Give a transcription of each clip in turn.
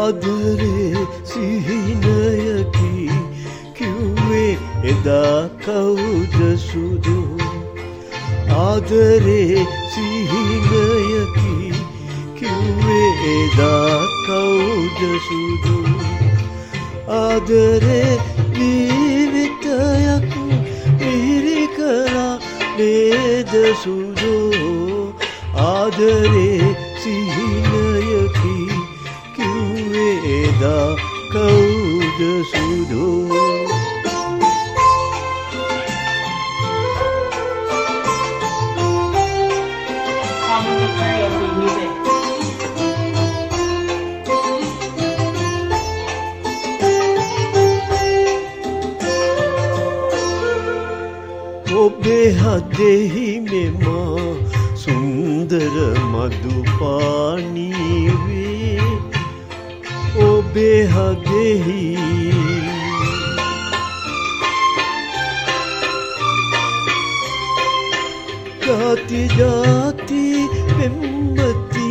ආදරේ සිහිනයකි කිව්වේ එදා කවුද සුදු ආදරේ සිහිනයකි කිව්වේ එදා කවුද සුදු ආදරේ ජීවිතයක් මිහිරි කළා නේද සුදු ආදරේ සිහිනයකි කිව්වේ එදා කවුද සුදු ඔබේ හදෙහි මෙම සුන්දර මధుපානී වේ ඔබේ හදෙහි ජාති ජාති පෙම්වති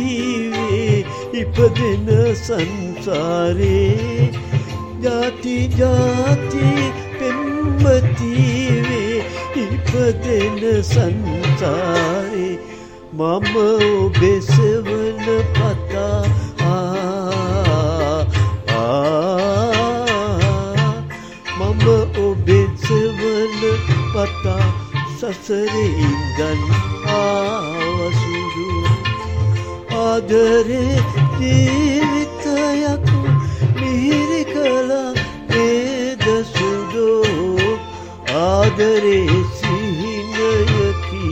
වේ ඉපදෙන සංසාරේ ජාති ජාති පෙම්වති වේ ඉපදෙන සංසාරේ මම ඔබේ සෙවන පතා මම ඔබේ සෙවන පතා සසරේ ඉඳන් ආවසුරු ආදරේ ජීවිතයක් මිහිරි කළා නේද සුදු ආදරේ සිහිනයකි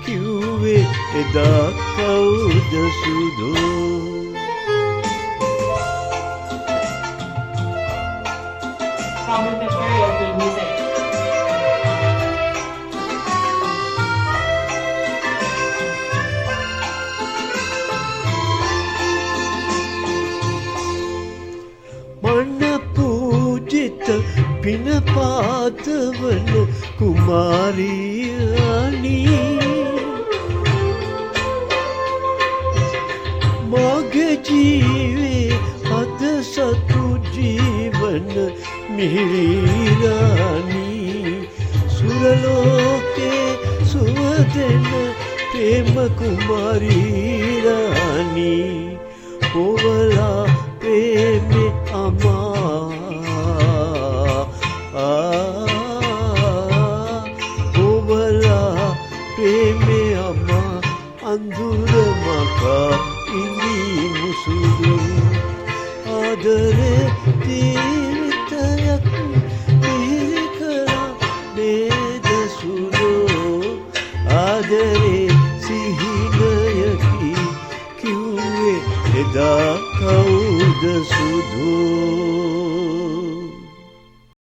කිව්වේ එදා කවුද සුදු මන පූජිත පින පාතවන කුමාරියනි මගේ ජීවේ අද සතු ජීවන මිහිරානි සුරලෝකේ සුවදෙන ප්‍රේම කුමාරියනි පොවලා ප්‍රේමේ අමා පොවලා ප්‍රේමේ අමා අඳුර මකා ඉනි මුසුදු ආදරේ ජීවිතයක් මිහිරි කළා නේද සුදු ආදරේ සිහිනයකි කිව්වේ එදා කවුද සුදු